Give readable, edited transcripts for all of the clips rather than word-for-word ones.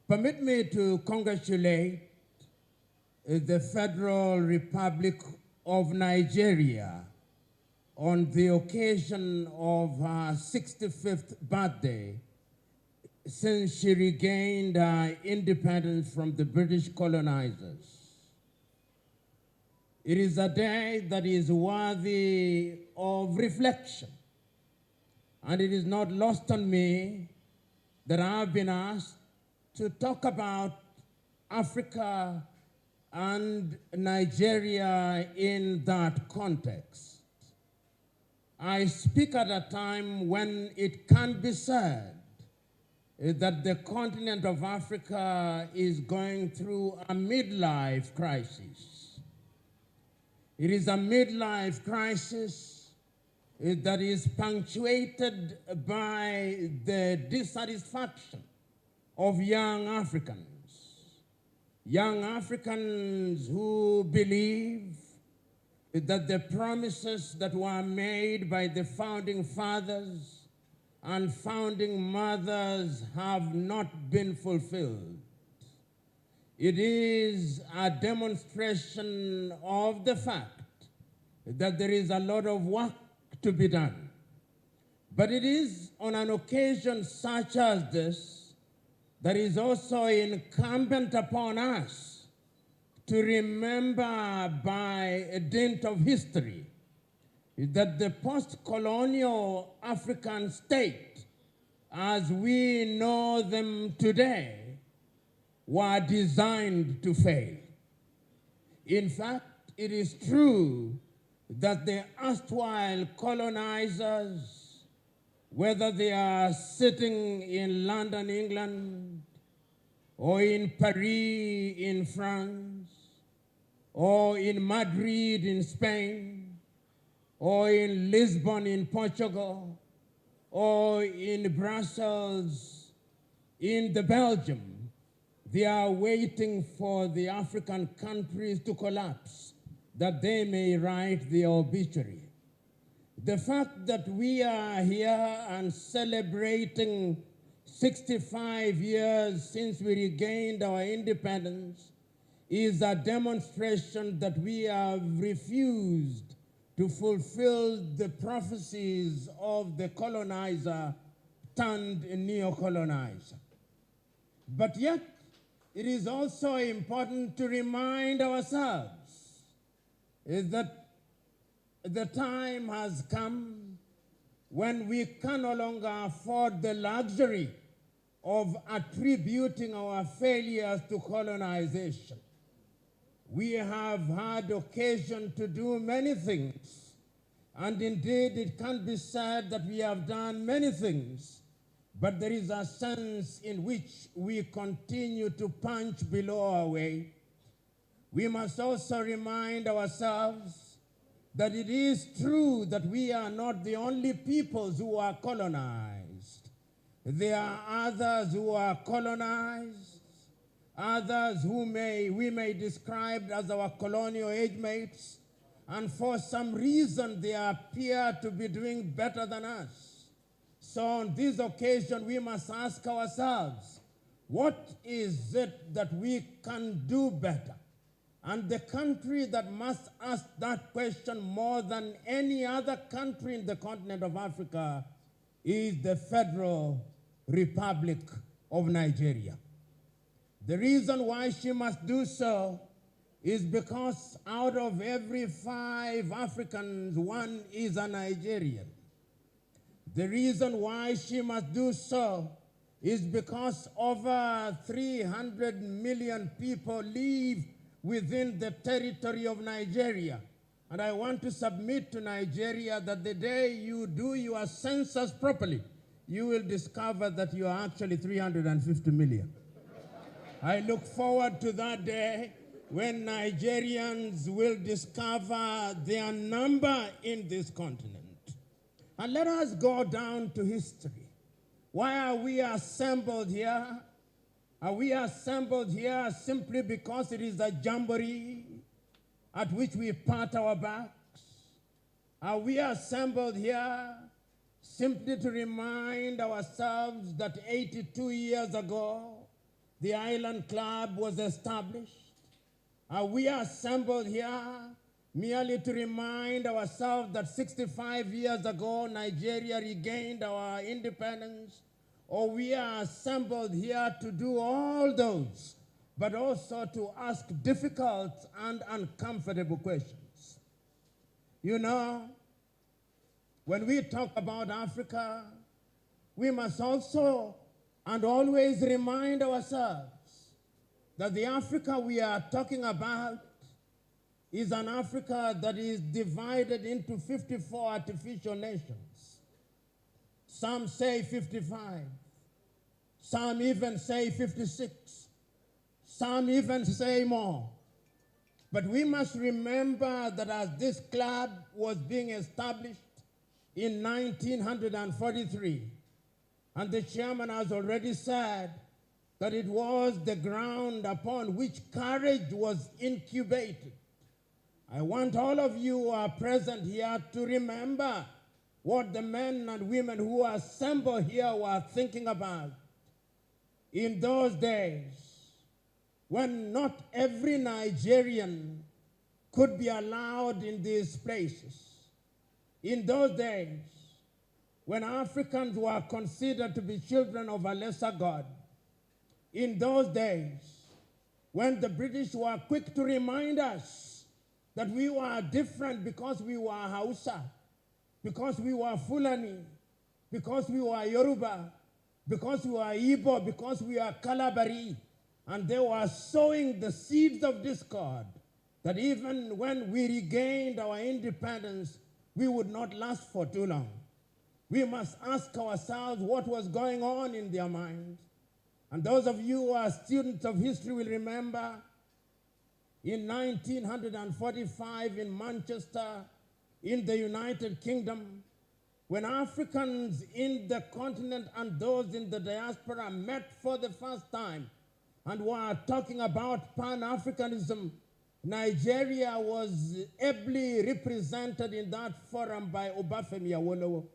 Permit me to congratulate the Federal Republic of Nigeria on the occasion of her 65th birthday since she regained her independence from the British colonizers. It is a day that is worthy of reflection, and it is not lost on me that I've been asked to talk about Africa and Nigeria in that context. I speak at a time when it can be said that the continent of Africa is going through a midlife crisis. It is a midlife crisis that is punctuated by the dissatisfaction of young Africans who believe that the promises that were made by the founding fathers and founding mothers have not been fulfilled. It is a demonstration of the fact that there is a lot of work to be done. But it is on an occasion such as this that is also incumbent upon us to remember by a dint of history that the post-colonial African state, as we know them today, were designed to fail. In fact, it is true that the erstwhile colonizers, whether they are sitting in London, England, or in Paris in France, or in Madrid in Spain, or in Lisbon in Portugal, or in Brussels in Belgium, they are waiting for the African countries to collapse that they may write the obituary. The fact that we are here and celebrating 65 years since we regained our independence is a demonstration that we have refused to fulfill the prophecies of the colonizer turned neo-colonizer. But yet, it is also important to remind ourselves that the time has come when we can no longer afford the luxury of attributing our failures to colonization. We have had occasion to do many things, and indeed it can be said that we have done many things, but there is a sense in which we continue to punch below our weight. We must also remind ourselves that it is true that we are not the only peoples who are colonized. There are others who are colonized, others who we may describe as our colonial age mates, and for some reason they appear to be doing better than us. So on this occasion we must ask ourselves, what is it that we can do better? And the country that must ask that question more than any other country in the continent of Africa is the Federal Republic of Nigeria. The reason why she must do so is because out of every 5 Africans, 1 is a Nigerian. The reason why she must do so is because over 300 million people live within the territory of Nigeria. And I want to submit to Nigeria that the day you do your census properly, you will discover that you are actually 350 million. I look forward to that day when Nigerians will discover their number in this continent. And let us go down to history. Why are we assembled here? Are we assembled here simply because it is a jamboree at which we pat our backs? Are we assembled here simply to remind ourselves that 82 years ago, the Island Club was established. We are assembled here merely to remind ourselves that 65 years ago, Nigeria regained our independence, or we are assembled here to do all those, but also to ask difficult and uncomfortable questions. You know, when we talk about Africa, we must also and always remind ourselves that the Africa we are talking about is an Africa that is divided into 54 artificial nations. Some say 55. Some even say 56. Some even say more. But we must remember that as this club was being established in 1943, and the chairman has already said that it was the ground upon which courage was incubated. I want all of you who are present here to remember what the men and women who are assembled here were thinking about. In those days, when not every Nigerian could be allowed in these places. In those days, when Africans were considered to be children of a lesser God. In those days, when the British were quick to remind us that we were different because we were Hausa, because we were Fulani, because we were Yoruba, because we were Igbo, because we are Kalabari, and they were sowing the seeds of discord, that even when we regained our independence, we would not last for too long. We must ask ourselves what was going on in their minds. And those of you who are students of history will remember in 1945 in Manchester, in the United Kingdom, when Africans in the continent and those in the diaspora met for the first time and were talking about Pan-Africanism, Nigeria was ably represented in that forum by Obafemi Awolowo.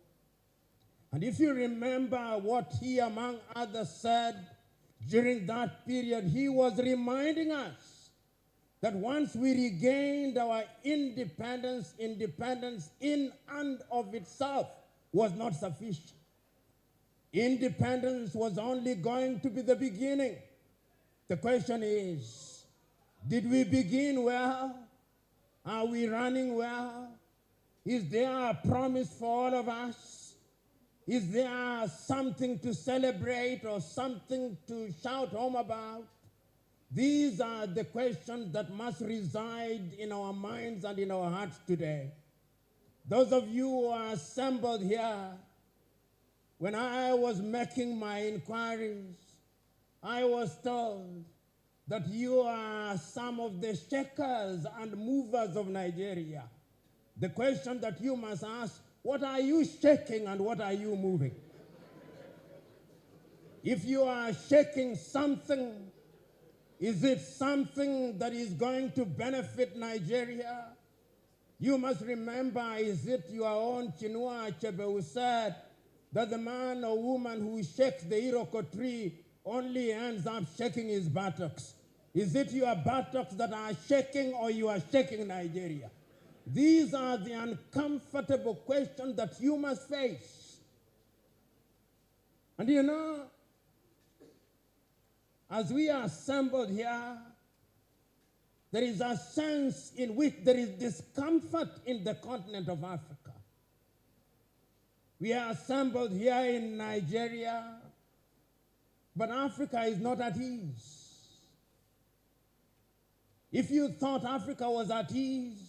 And if you remember what he, among others, said during that period, he was reminding us that once we regained our independence in and of itself was not sufficient. Independence was only going to be the beginning. The question is, did we begin well? Are we running well? Is there a promise for all of us? Is there something to celebrate or something to shout home about? These are the questions that must reside in our minds and in our hearts today. Those of you who are assembled here, when I was making my inquiries, I was told that you are some of the shakers and movers of Nigeria. The question that you must ask, what are you shaking and what are you moving? If you are shaking something, is it something that is going to benefit Nigeria? You must remember, is it your own Chinua Achebe who said that the man or woman who shakes the Iroko tree only ends up shaking his buttocks? Is it your buttocks that are shaking or you are shaking Nigeria? These are the uncomfortable questions that you must face. And you know, as we are assembled here, there is a sense in which there is discomfort in the continent of Africa. We are assembled here in Nigeria, but Africa is not at ease. If you thought Africa was at ease,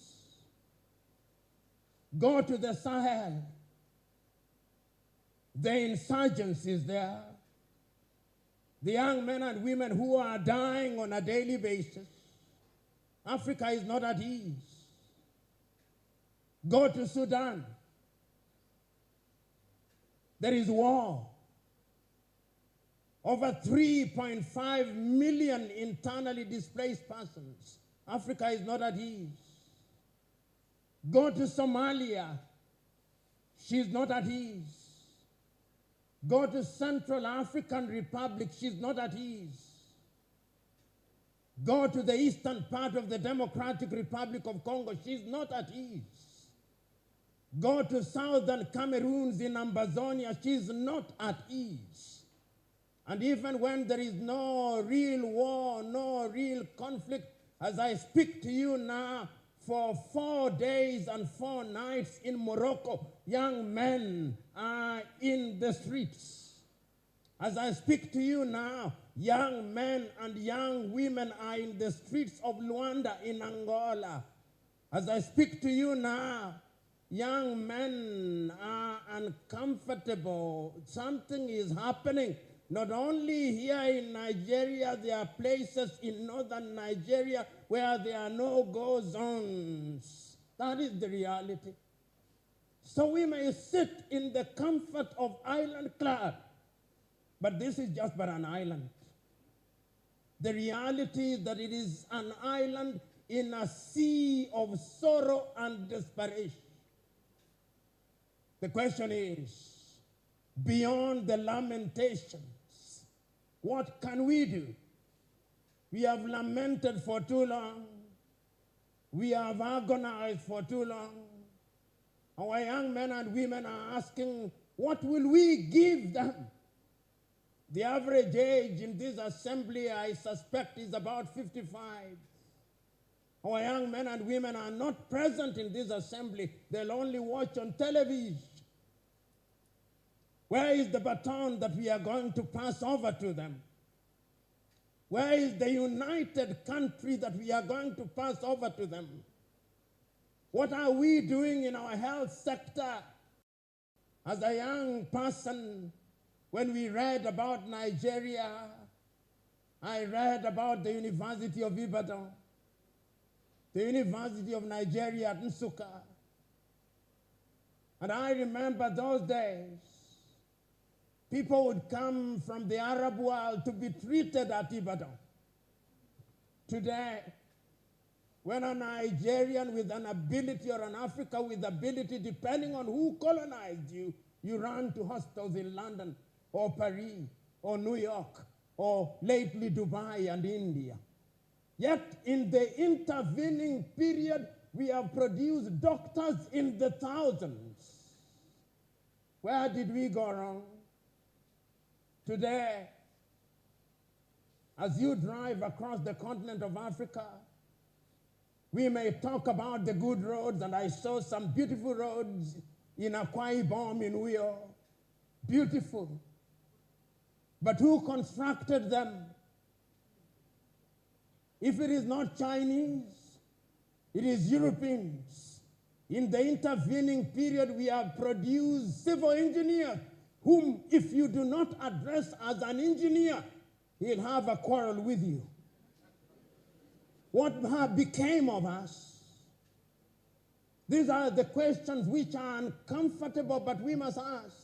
go to the Sahel. The insurgency is there. The young men and women who are dying on a daily basis. Africa is not at ease. Go to Sudan. There is war. Over 3.5 million internally displaced persons. Africa is not at ease. Go to Somalia. She's not at ease. Go to Central African Republic. She's not at ease. Go to the eastern part of the Democratic Republic of Congo, she's not at ease. Go to southern Cameroons in Ambazonia, she's not at ease. And even when there is no real war, no real conflict, as I speak to you now, for 4 days and 4 nights in Morocco, young men are in the streets. As I speak to you now, young men and young women are in the streets of Luanda in Angola. As I speak to you now, young men are uncomfortable. Something is happening. Not only here in Nigeria, there are places in northern Nigeria where there are no-go zones. That is the reality. So we may sit in the comfort of Island Club, but this is just but an island. The reality is that it is an island in a sea of sorrow and desperation. The question is, beyond the lamentations, what can we do? We have lamented for too long. We have agonized for too long. Our young men and women are asking, what will we give them? The average age in this assembly, I suspect, is about 55. Our young men and women are not present in this assembly. They'll only watch on television. Where is the baton that we are going to pass over to them? Where is the united country that we are going to pass over to them? What are we doing in our health sector? As a young person, when we read about Nigeria, I read about the University of Ibadan, the University of Nigeria at Nsukka. And I remember those days. People would come from the Arab world to be treated at Ibadan. Today, when a Nigerian with an ability or an African with ability, depending on who colonized you, you run to hospitals in London or Paris or New York or lately Dubai and India. Yet in the intervening period, we have produced doctors in the thousands. Where did we go wrong? Today, as you drive across the continent of Africa, we may talk about the good roads, and I saw some beautiful roads in Akwa Ibom in Uyo. Beautiful. But who constructed them? If it is not Chinese, it is Europeans. In the intervening period, we have produced civil engineers whom, if you do not address as an engineer, he'll have a quarrel with you. What became of us? These are the questions which are uncomfortable, but we must ask.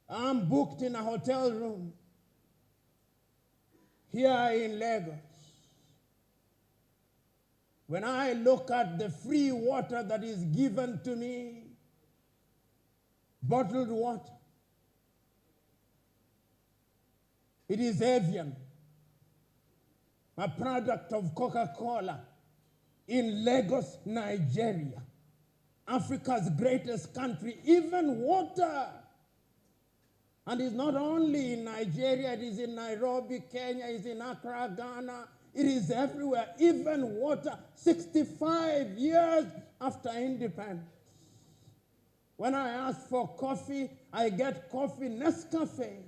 I'm booked in a hotel room here in Lagos. When I look at the free water that is given to me, bottled water, it is Evian, a product of Coca-Cola in Lagos, Nigeria, Africa's greatest country, even water. And it's not only in Nigeria, it is in Nairobi, Kenya, it is in Accra, Ghana, it is everywhere, even water, 65 years after independence. When I ask for coffee, I get coffee Nescafe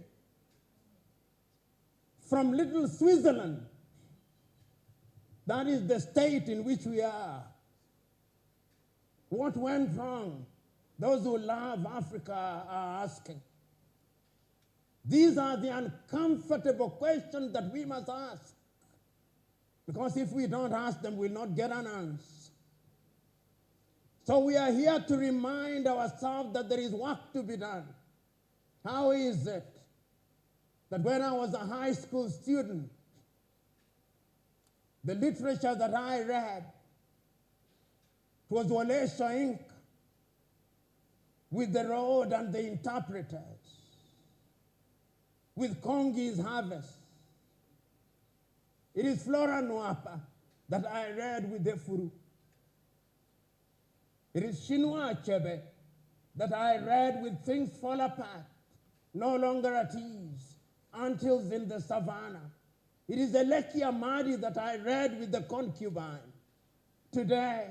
from little Switzerland. That is the state in which we are. What went wrong? Those who love Africa are asking. These are the uncomfortable questions that we must ask. Because if we don't ask them, we'll not get an answer. So we are here to remind ourselves that there is work to be done. How is it that when I was a high school student, the literature that I read was Wole Soyinka with The Road and the Interpreters, with Kongi's Harvest, It is Flora Nwapa that I read with the Furu. It is Chinua Achebe that I read with Things Fall Apart, No Longer at Ease, Antilles in the Savannah. It is Eleki Amadi that I read with The Concubine. Today,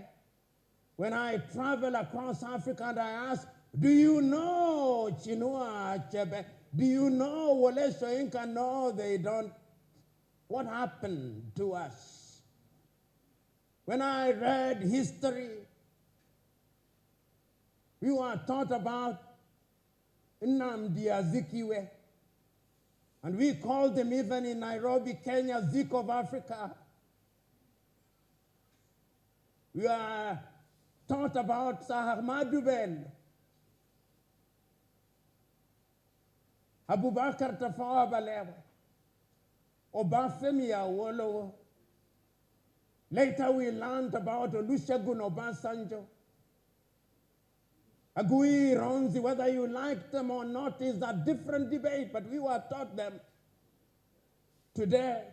when I travel across Africa and I ask, do you know Chinua Achebe? Do you know Wole Soyinka? No, they don't. What happened to us? When I read history, we were taught about Nnamdi Azikiwe, and we called them even in Nairobi, Kenya, Zik of Africa. We are taught about Sir Ahmadu Bello, Abubakar Tafawa Balewa, Obafemi Awolowo. Later we learned about Olusegun Obasanjo. Agui Ronzi, whether you like them or not is a different debate, but we were taught them. Today,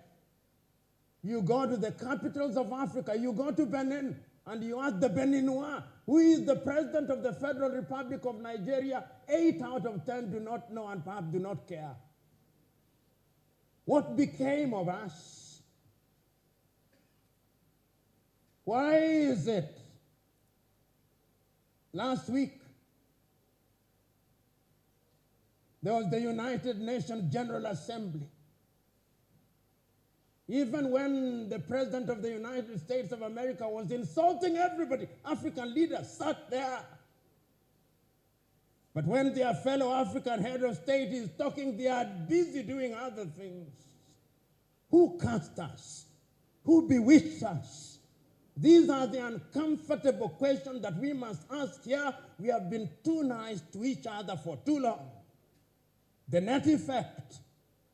you go to the capitals of Africa, you go to Benin, and you ask the Beninois, who is the president of the Federal Republic of Nigeria, 8 out of 10 do not know and perhaps do not care. What became of us? Why is it? Last week, there was the United Nations General Assembly. Even when the President of the United States of America was insulting everybody, African leaders sat there. But when their fellow African head of state is talking, they are busy doing other things. Who cast us? Who bewitched us? These are the uncomfortable questions that we must ask here. We have been too nice to each other for too long. The net effect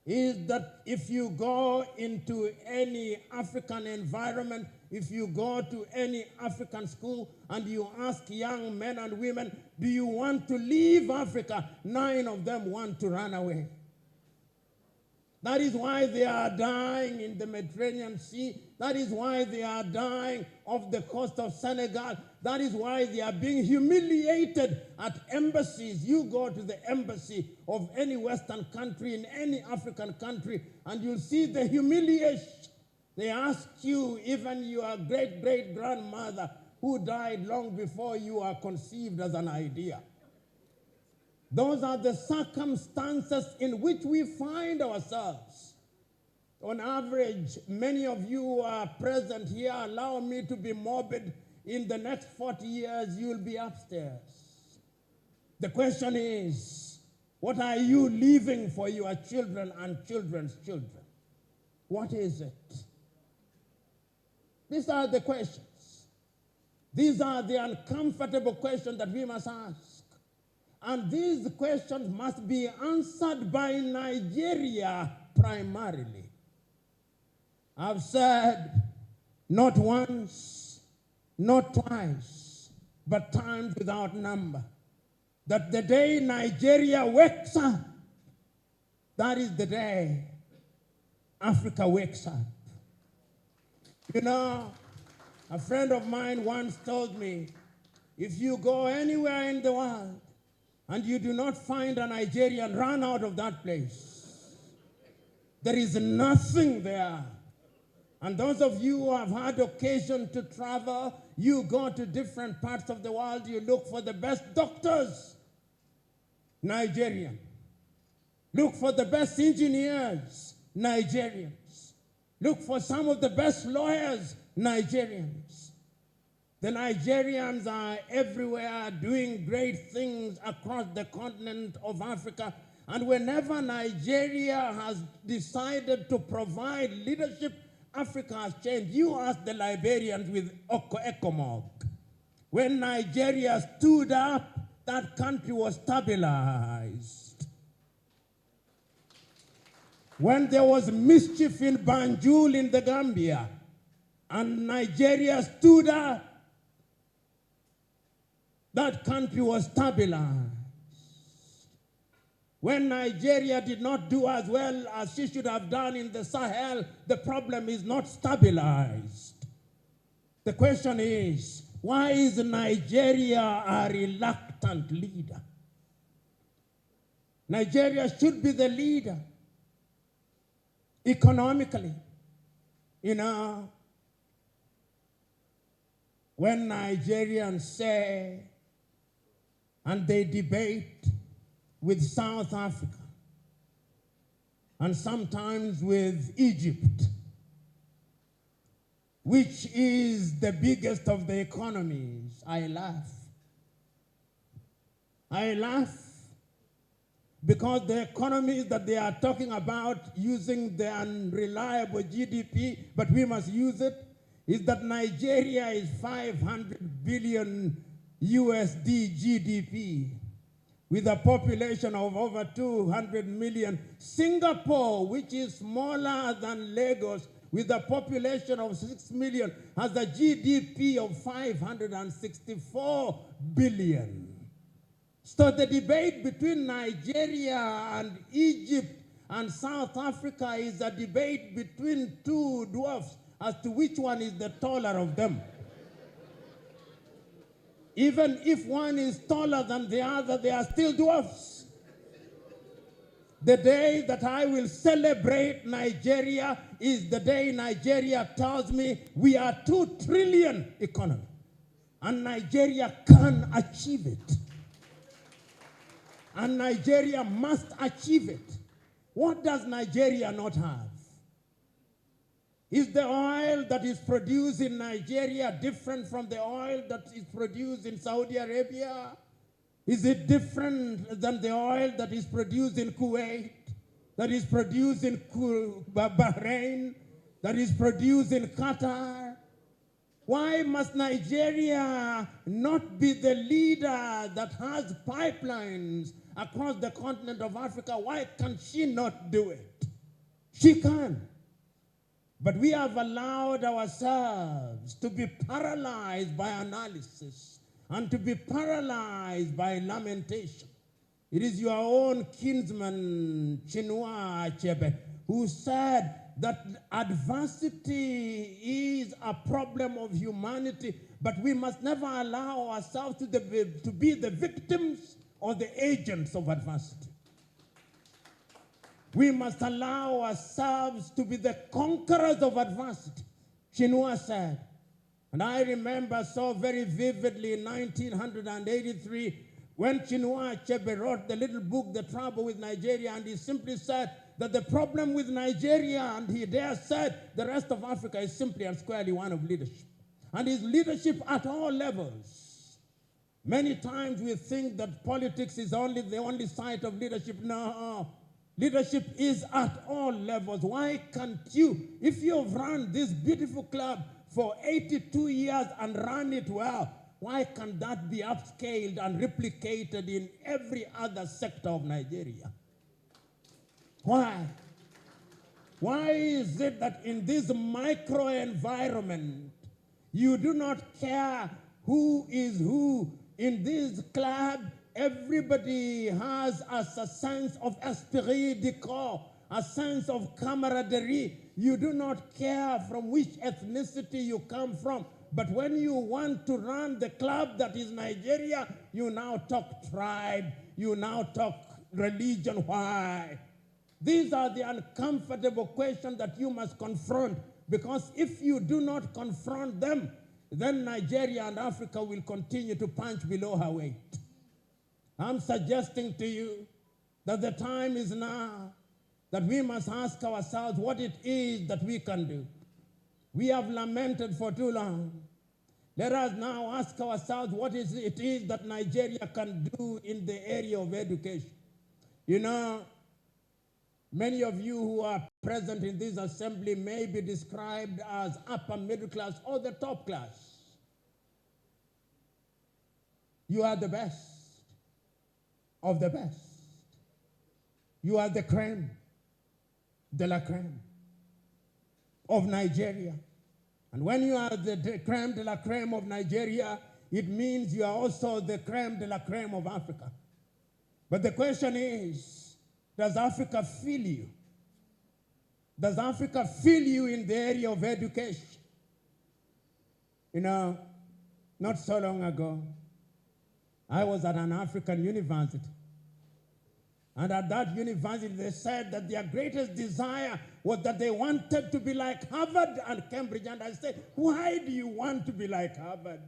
is that if you go into any African environment, if you go to any African school and you ask young men and women, do you want to leave Africa? 9 of them want to run away. That is why they are dying in the Mediterranean Sea. That is why they are dying off the coast of Senegal. That is why they are being humiliated at embassies. You go to the embassy of any Western country, in any African country, and you'll see the humiliation. They ask you, even your great-great-grandmother, who died long before you are conceived as an idea. Those are the circumstances in which we find ourselves. On average, many of you who are present here, allow me to be morbid, in the next 40 years, you'll be upstairs. The question is, what are you leaving for your children and children's children? What is it? These are the questions. These are the uncomfortable questions that we must ask. And these questions must be answered by Nigeria primarily. I've said not once, not twice, but times without number, that the day Nigeria wakes up, that is the day Africa wakes up. You know, a friend of mine once told me, if you go anywhere in the world and you do not find a Nigerian, run out of that place. There is nothing there. And those of you who have had occasion to travel, you go to different parts of the world, you look for the best doctors, Nigerian. Look for the best engineers, Nigerians. Look for some of the best lawyers, Nigerians. The Nigerians are everywhere doing great things across the continent of Africa. And whenever Nigeria has decided to provide leadership, Africa has changed. You ask the Liberians with ECOMOG. When Nigeria stood up, that country was stabilized. When there was mischief in Banjul in the Gambia, and Nigeria stood up, that country was stabilized. When Nigeria did not do as well as she should have done in the Sahel, the problem is not stabilized. The question is, why is Nigeria a reluctant leader? Nigeria should be the leader economically. You know, when Nigerians say, and they debate with South Africa, and sometimes with Egypt, which is the biggest of the economies, I laugh. I laugh because the economies that they are talking about using the unreliable GDP, but we must use it, is that Nigeria is 500 billion USD GDP with a population of over 200 million. Singapore, which is smaller than Lagos, with a population of 6 million, has a GDP of 564 billion. So the debate between Nigeria and Egypt and South Africa is a debate between two dwarfs as to which one is the taller of them. Even if one is taller than the other, they are still dwarfs. The day that I will celebrate Nigeria is the day Nigeria tells me we are 2 trillion economy, and Nigeria can achieve it. And Nigeria must achieve it. What does Nigeria not have? Is the oil that is produced in Nigeria different from the oil that is produced in Saudi Arabia? Is it different than the oil that is produced in Kuwait, that is produced in Bahrain, that is produced in Qatar? Why must Nigeria not be the leader that has pipelines across the continent of Africa? Why can she not do it? She can. But we have allowed ourselves to be paralyzed by analysis and to be paralyzed by lamentation. It is your own kinsman, Chinua Achebe, who said that adversity is a problem of humanity, but we must never allow ourselves to be the victims or the agents of adversity. We must allow ourselves to be the conquerors of adversity, Chinua said. And I remember so very vividly in 1983 when Chinua Achebe wrote the little book, The Trouble with Nigeria, and he simply said that the problem with Nigeria, and he there said the rest of Africa, is simply and squarely one of leadership. And his leadership at all levels. Many times we think that politics is the only side of leadership. No. Leadership is at all levels. Why can't you, if you've run this beautiful club for 82 years and run it well, why can't that be upscaled and replicated in every other sector of Nigeria? Why? Why is it that in this micro-environment, you do not care who is who in this club? Everybody has a sense of esprit de corps, a sense of camaraderie. You do not care from which ethnicity you come from. But when you want to run the club that is Nigeria, you now talk tribe, you now talk religion. Why? These are the uncomfortable questions that you must confront, because if you do not confront them, then Nigeria and Africa will continue to punch below her weight. I'm suggesting to you that the time is now that we must ask ourselves what it is that we can do. We have lamented for too long. Let us now ask ourselves what it is that Nigeria can do in the area of education. You know, many of you who are present in this assembly may be described as upper middle class or the top class. You are the best of the best. You are the crème de la crème of Nigeria. And when you are the crème de la crème of Nigeria, it means you are also the crème de la crème of Africa. But the question is, Does Africa feel you? Does Africa feel you in the area of education? You know, not so long ago, I was at an African university. And at that university, they said that their greatest desire was that they wanted to be like Harvard and Cambridge. And I said, why do you want to be like Harvard?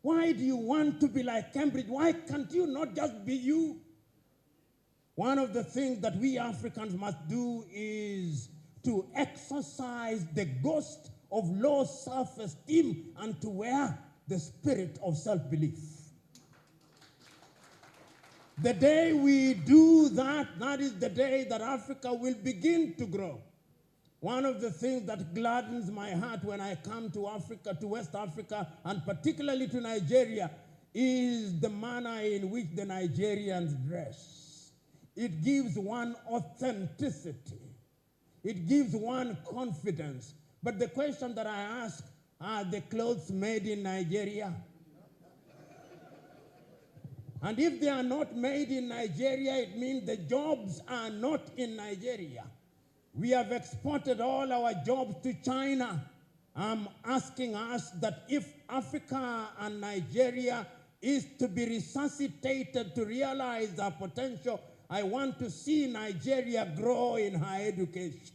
Why do you want to be like Cambridge? Why can't you not just be you? One of the things that we Africans must do is to exercise the ghost of low self-esteem and to wear the spirit of self-belief. The day we do that, that is the day that Africa will begin to grow. One of the things that gladdens my heart when I come to Africa, to West Africa, and particularly to Nigeria, is the manner in which the Nigerians dress. It gives one authenticity. It gives one confidence. But the question that I ask, are the clothes made in Nigeria? And if they are not made in Nigeria, it means the jobs are not in Nigeria. We have exported all our jobs to China. I'm asking us that if Africa and Nigeria is to be resuscitated to realize our potential, I want to see Nigeria grow in higher education.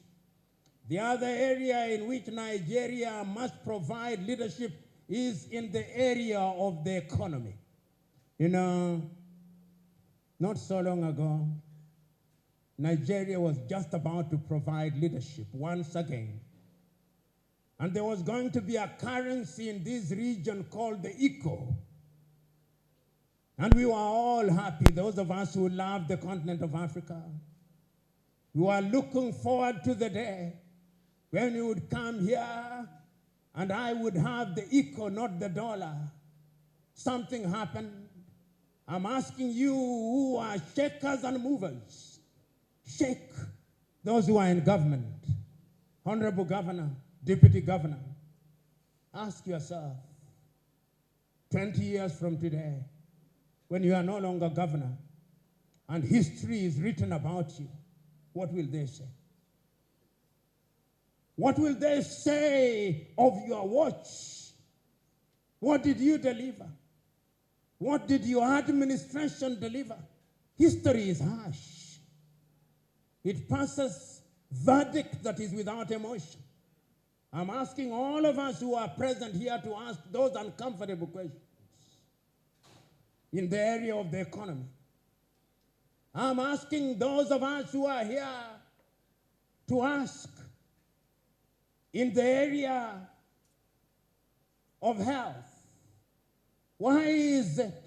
The other area in which Nigeria must provide leadership is in the area of the economy. You know, not so long ago, Nigeria was just about to provide leadership once again. And there was going to be a currency in this region called the eco. And we were all happy, those of us who love the continent of Africa. We were looking forward to the day when you would come here and I would have the eco, not the dollar. Something happened. I'm asking you who are shakers and movers. Shake those who are in government. Honorable Governor, Deputy Governor, ask yourself, 20 years from today, when you are no longer governor and history is written about you, what will they say? What will they say of your watch? What did you deliver? What did your administration deliver? History is harsh. It passes verdict that is without emotion. I'm asking all of us who are present here to ask those uncomfortable questions in the area of the economy. I'm asking those of us who are here to ask in the area of health. Why is it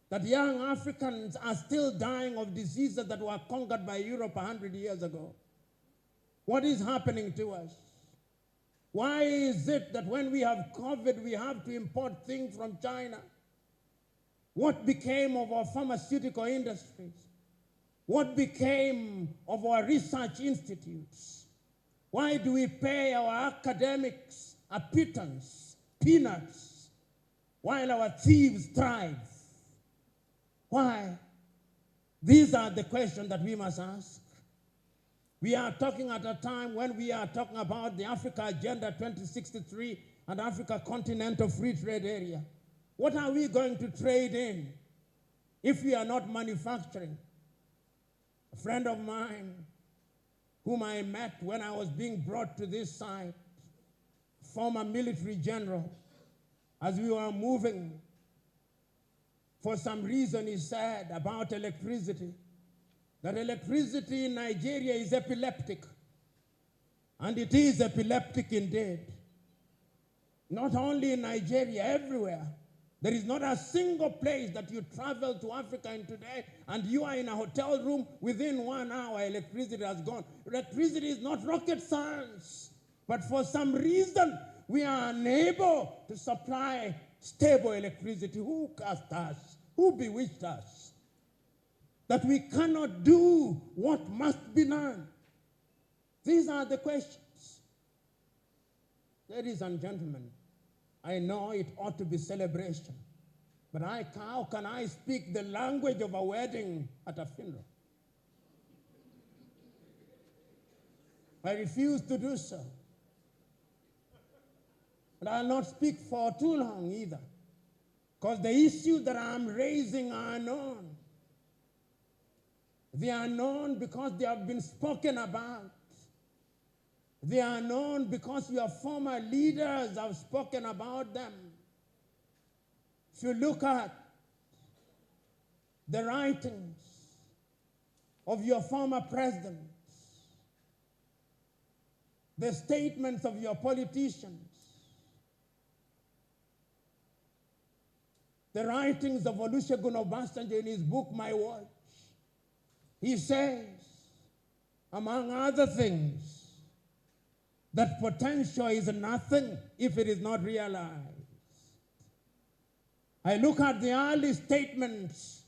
that young Africans are still dying of diseases that were conquered by Europe 100 years ago? What is happening to us? Why is it that when we have COVID, we have to import things from China? What became of our pharmaceutical industries? What became of our research institutes? Why do we pay our academics a pittance, peanuts, while our thieves thrive? Why? These are the questions that we must ask. We are talking at a time when we are talking about the Africa Agenda 2063 and Africa Continental Free Trade Area. What are we going to trade in if we are not manufacturing? A friend of mine, whom I met when I was being brought to this site, former military general, as we were moving, for some reason he said about electricity, that electricity in Nigeria is epileptic. And it is epileptic indeed. Not only in Nigeria, everywhere. There is not a single place that you travel to Africa in today and you are in a hotel room, within 1 hour electricity has gone. Electricity is not rocket science. But for some reason, we are unable to supply stable electricity. Who cast us? Who bewitched us? That we cannot do what must be done. These are the questions. Ladies and gentlemen, I know it ought to be celebration, but how can I speak the language of a wedding at a funeral? I refuse to do so. And I'll not speak for too long either, because the issues that I'm raising are known. They are known because they have been spoken about. They are known because your former leaders have spoken about them. If you look at the writings of your former presidents, the statements of your politicians, the writings of Olusegun Obasanjo in his book, My Watch, he says, among other things, that potential is nothing if it is not realized. I look at the early statements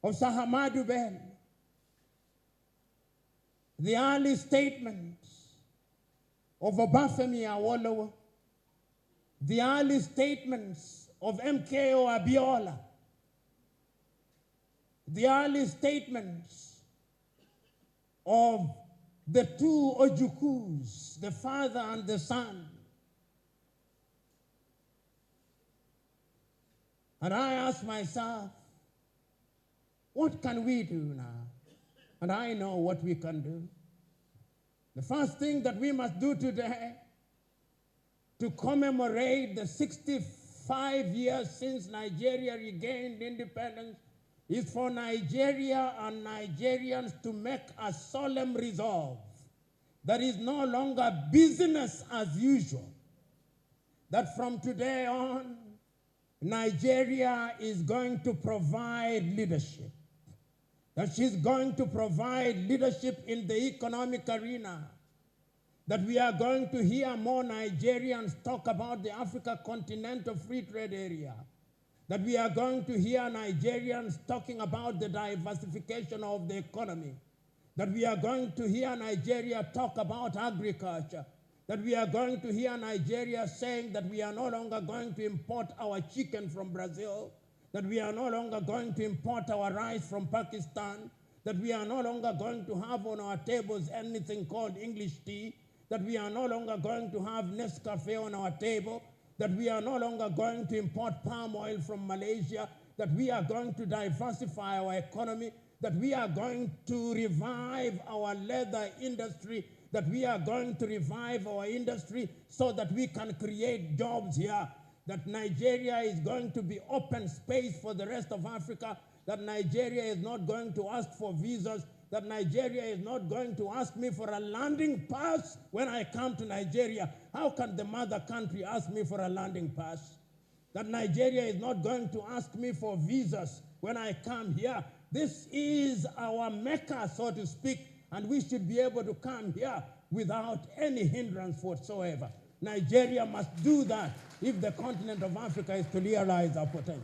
of Sahamadu Bello, the early statements of Obafemi Awolowo, the early statements of MKO Abiola, the early statements of the two Ojukus, the father and the son. And I ask myself, what can we do now? And I know what we can do. The first thing that we must do today to commemorate the 65 years since Nigeria regained independence is for Nigeria and Nigerians to make a solemn resolve that is no longer business as usual, that from today on, Nigeria is going to provide leadership, that she's going to provide leadership in the economic arena, that we are going to hear more Nigerians talk about the Africa Continental Free Trade Area, that we are going to hear Nigerians talking about the diversification of the economy, that we are going to hear Nigeria talk about agriculture, that we are going to hear Nigeria saying that we are no longer going to import our chicken from Brazil, that we are no longer going to import our rice from Pakistan, that we are no longer going to have on our tables anything called English tea, that we are no longer going to have Nescafe on our table, that we are no longer going to import palm oil from Malaysia, that we are going to diversify our economy, that we are going to revive our leather industry, that we are going to revive our industry so that we can create jobs here, that Nigeria is going to be open space for the rest of Africa, that Nigeria is not going to ask for visas, that Nigeria is not going to ask me for a landing pass when I come to Nigeria. How can the mother country ask me for a landing pass? That Nigeria is not going to ask me for visas when I come here. This is our Mecca, so to speak, and we should be able to come here without any hindrance whatsoever. Nigeria must do that if the continent of Africa is to realize our potential.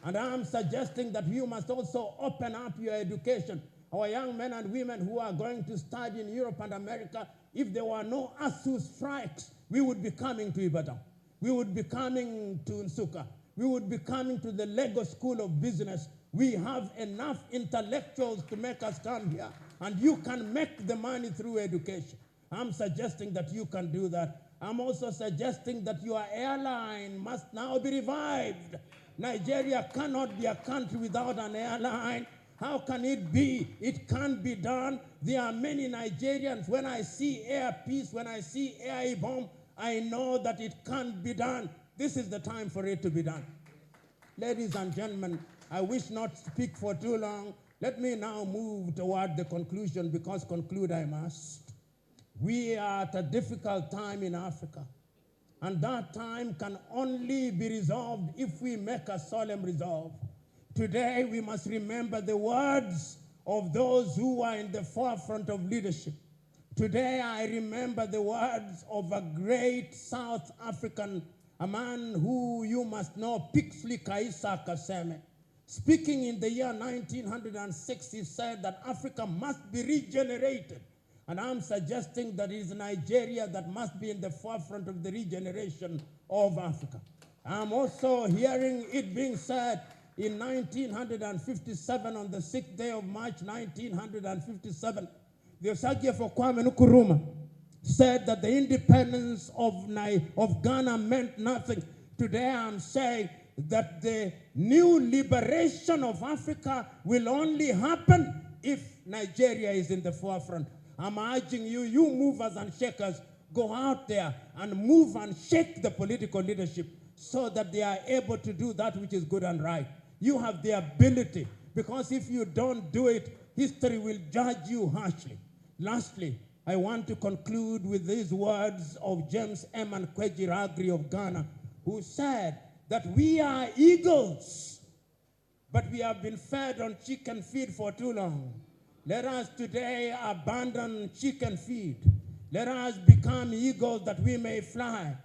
And I'm suggesting that you must also open up your education. Our young men and women who are going to study in Europe and America, if there were no ASU strikes, we would be coming to Ibadan. We would be coming to Nsukka. We would be coming to the Lagos School of Business. We have enough intellectuals to make us come here. And you can make the money through education. I'm suggesting that you can do that. I'm also suggesting that your airline must now be revived. Nigeria cannot be a country without an airline. How can it be? It can't be done. There are many Nigerians. When I see Air Peace, when I see Air Bomb, I know that it can't be done. This is the time for it to be done. Ladies and gentlemen, I wish not to speak for too long. Let me now move toward the conclusion, because conclude I must. We are at a difficult time in Africa, and that time can only be resolved if we make a solemn resolve. Today, we must remember the words of those who are in the forefront of leadership. Today, I remember the words of a great South African, a man who you must know, Pixley Kaisa Kaseme. Speaking in the year 1906, he said that Africa must be regenerated. And I'm suggesting that it is Nigeria that must be in the forefront of the regeneration of Africa. I'm also hearing it being said in 1957, on the 6th day of March 1957, the Osage for Kwame Nkrumah said that the independence of Ghana meant nothing. Today I'm saying that the new liberation of Africa will only happen if Nigeria is in the forefront. I'm urging you, you movers and shakers, go out there and move and shake the political leadership so that they are able to do that which is good and right. You have the ability, because if you don't do it, history will judge you harshly. Lastly, I want to conclude with these words of James M. Kwejiragri of Ghana, who said that we are eagles, but we have been fed on chicken feed for too long. Let us today abandon chicken feed. Let us become eagles that we may fly.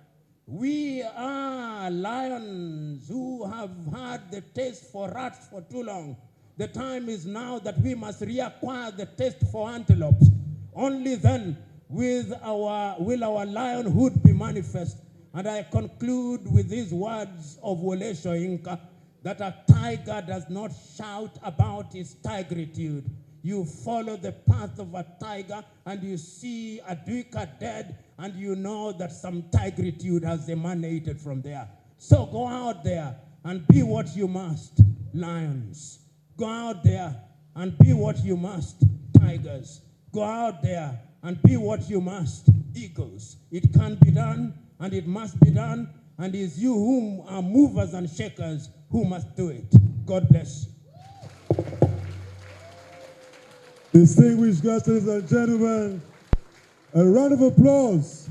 We are lions who have had the taste for rats for too long. The time is now that we must reacquire the taste for antelopes. Only then will our lionhood be manifest. And I conclude with these words of Wole Soyinka, that a tiger does not shout about his tigritude. You follow the path of a tiger and you see a duiker dead and you know that some tigritude has emanated from there. So go out there and be what you must, lions. Go out there and be what you must, tigers. Go out there and be what you must, eagles. It can be done and it must be done, and it's you whom are movers and shakers who must do it. God bless you. Distinguished guests, ladies and gentlemen, a round of applause